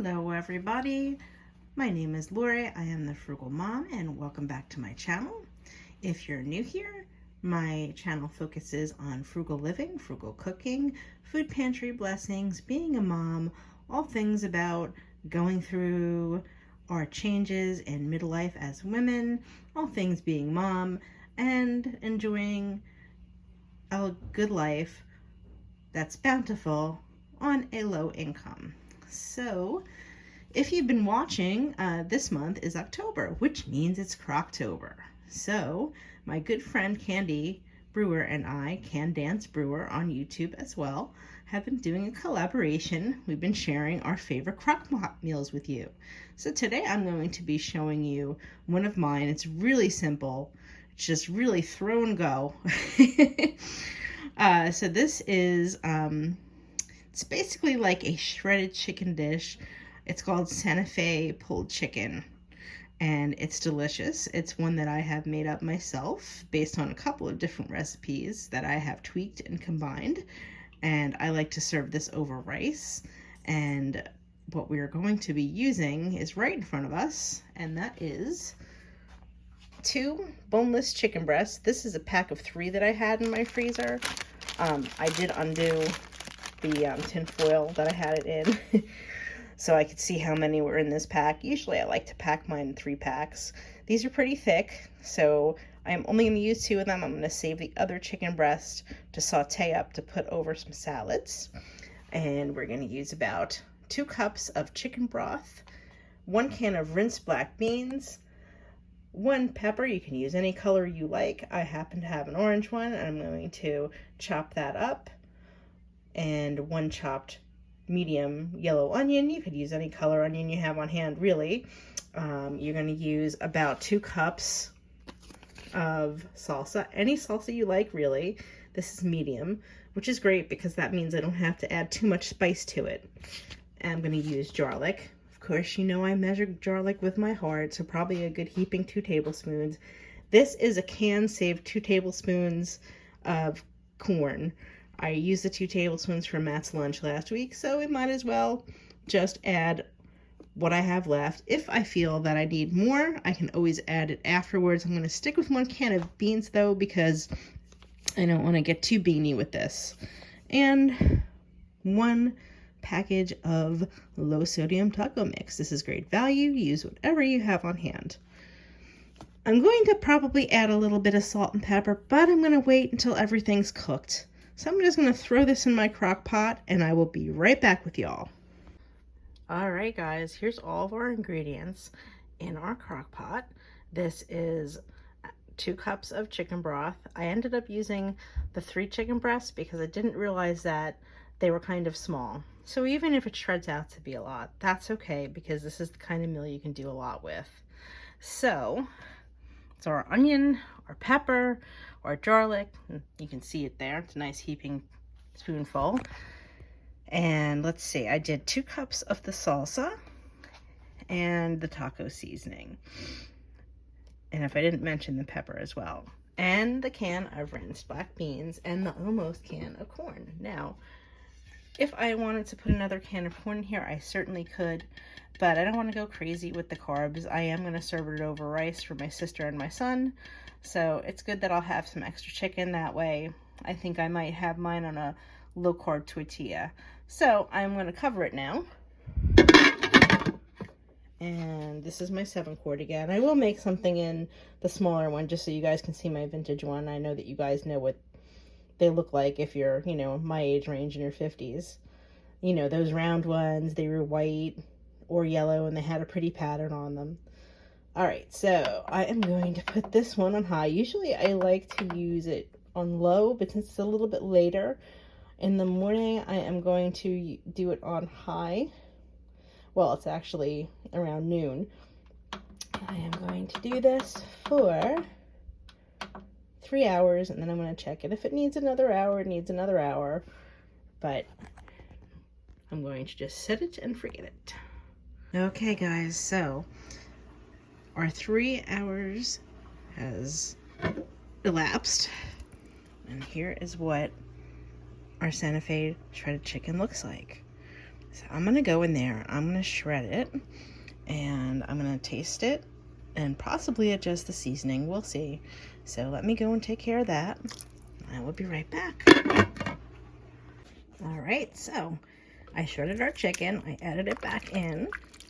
Hello everybody, my name is Lori. I am the Frugal Mom and welcome back to my channel. If you're new here, my channel focuses on frugal living, frugal cooking, food pantry blessings, being a mom, all things about going through our changes in midlife as women, all things being mom, and enjoying a good life that's bountiful on a low income. So if you've been watching, this month is October, which means it's Crocktober. So my good friend Candance Brewer and I, Candance Brewer on YouTube as well, have been doing a collaboration. We've been sharing our favorite crockpot meals with you. So today I'm going to be showing you one of mine. It's really simple. It's just really throw and go. So this is, it's basically like a shredded chicken dish. It's called Santa Fe pulled chicken, and it's delicious. It's one that I have made up myself based on a couple of different recipes that I have tweaked and combined, and I like to serve this over rice. And what we are going to be using is right in front of us, and that is 2 boneless chicken breasts. This is a pack of 3 that I had in my freezer. I did undo the tin foil that I had it in so I could see how many were in this pack. Usually I like to pack mine in 3 packs. These are pretty thick, so I'm only going to use 2 of them. I'm going to save the other chicken breast to saute up to put over some salads. And we're going to use about 2 cups of chicken broth, 1 can of rinsed black beans, 1 pepper. You can use any color you like. I happen to have an orange one, and I'm going to chop that up. And 1 chopped medium yellow onion. You could use any color onion you have on hand, really. You're going to use about 2 cups of salsa, any salsa you like, really. This is medium, which is great because that means I don't have to add too much spice to it. And I'm going to use garlic. Of course, you know I measure garlic with my heart, so probably a good heaping 2 tablespoons. This is a can saved 2 tablespoons of corn. I used the 2 tablespoons for Matt's lunch last week, so we might as well just add what I have left. If I feel that I need more, I can always add it afterwards. I'm going to stick with 1 can of beans, though, because I don't want to get too beany with this. And 1 package of low-sodium taco mix. This is great value. Use whatever you have on hand. I'm going to probably add a little bit of salt and pepper, but I'm going to wait until everything's cooked. So I'm just going to throw this in my crock pot, and I will be right back with y'all. Alright guys, here's all of our ingredients in our crock pot. This is 2 cups of chicken broth. I ended up using the 3 chicken breasts because I didn't realize that they were kind of small. So even if it shreds out to be a lot, that's okay because this is the kind of meal you can do a lot with. So it's our onion, our pepper, our garlic. You can see it there. It's a nice heaping spoonful. And let's see, I did 2 cups of the salsa and the taco seasoning. And if I didn't mention the pepper as well. And the can of rinsed black beans and the almost can of corn. Now, if I wanted to put another can of corn in here, I certainly could, but I don't want to go crazy with the carbs. I am going to serve it over rice for my sister and my son, so it's good that I'll have some extra chicken that way. I think I might have mine on a low-carb tortilla. So I'm going to cover it now. And this is my 7-quart again. I will make something in the smaller one just so you guys can see my vintage one. I know that you guys know what they look like if you're, you know, my age range in your 50s. You know, those round ones, they were white or yellow and they had a pretty pattern on them. Alright, so I am going to put this one on high. Usually I like to use it on low, but since it's a little bit later in the morning, I am going to do it on high. Well, it's actually around noon. I am going to do this for 3 hours, and then I'm going to check it. If it needs another hour, it needs another hour. But I'm going to just set it and forget it. Okay, guys, so our 3 hours has elapsed. And here is what our Santa Fe shredded chicken looks like. So I'm going to go in there. I'm going to shred it. And I'm going to taste it. And possibly adjust the seasoning. We'll see. So let me go and take care of that. I will be right back. Alright, so I shredded our chicken. I added it back in.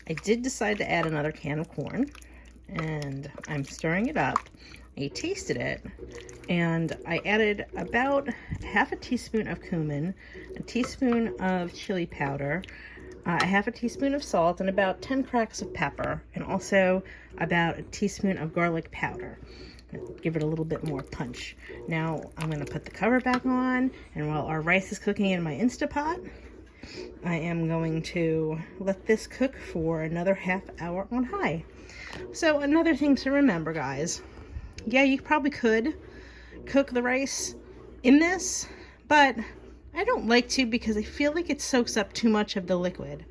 I did decide to add another can of corn. And I'm stirring it up. I tasted it. And I added about half a teaspoon of cumin, a teaspoon of chili powder, a half a teaspoon of salt, and about 10 cracks of pepper. And also about a teaspoon of garlic powder. Give it a little bit more punch. Now I'm going to put the cover back on, and while our rice is cooking in my Instapot, I am going to let this cook for another half hour on high. So another thing to remember, guys, yeah, you probably could cook the rice in this, but I don't like to because I feel like it soaks up too much of the liquid.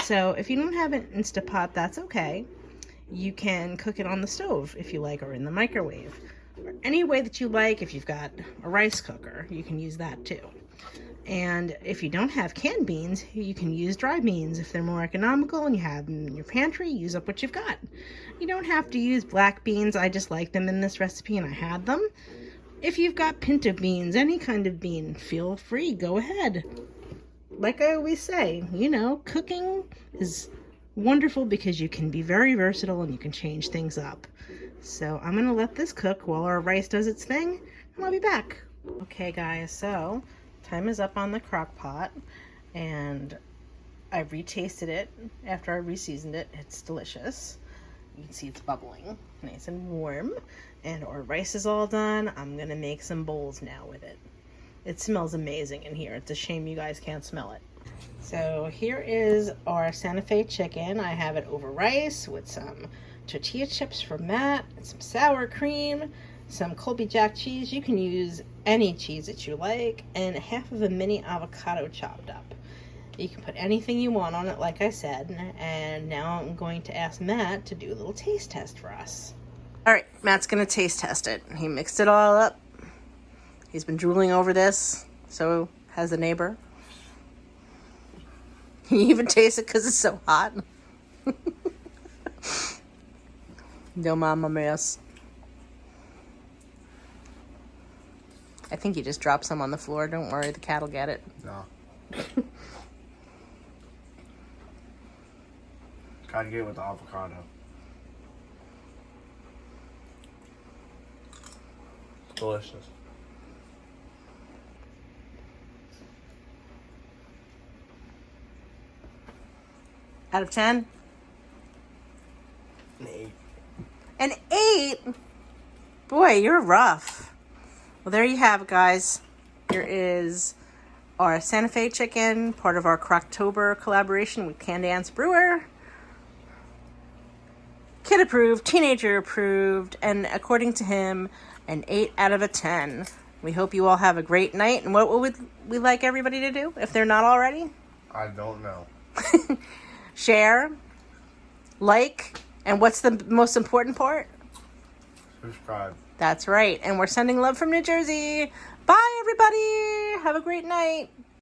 So if you don't have an Instapot, that's okay. You can cook it on the stove if you like, or in the microwave, or any way that you like. If you've got a rice cooker, you can use that too. And if you don't have canned beans, you can use dry beans. If they're more economical and you have them in your pantry, use up what you've got. You don't have to use black beans. I just like them in this recipe and I had them. If you've got pinto beans, any kind of bean, feel free, go ahead. Like I always say, you know, cooking is wonderful because you can be very versatile and you can change things up. So I'm going to let this cook while our rice does its thing, and I'll be back. Okay guys, so time is up on the crock pot, and I retasted it after I reseasoned it. It's delicious. You can see it's bubbling, nice and warm, and our rice is all done. I'm gonna make some bowls now with it. It smells amazing in here. It's a shame you guys can't smell it. So here is our Santa Fe chicken. I have it over rice with some tortilla chips for Matt, and some sour cream, some Colby Jack cheese. You can use any cheese that you like, and half of a mini avocado chopped up. You can put anything you want on it, like I said. And now I'm going to ask Matt to do a little taste test for us. All right, Matt's going to taste test it. He mixed it all up. He's been drooling over this. So has the neighbor. Can you even taste it because it's so hot? No mama mess. I think you just dropped some on the floor. Don't worry, the cat will get it. No. Gotta get it with the avocado. Delicious. Out of 10? An 8. An 8? Boy, you're rough. Well, there you have it, guys. Here is our Santa Fe chicken, part of our Crocktober collaboration with Candance Brewer. Kid approved, teenager approved, and according to him, an 8 out of a 10. We hope you all have a great night. And what would we like everybody to do if they're not already? I don't know. Share, like, and what's the most important part? Subscribe. That's right. And we're sending love from New Jersey. Bye, everybody. Have a great night.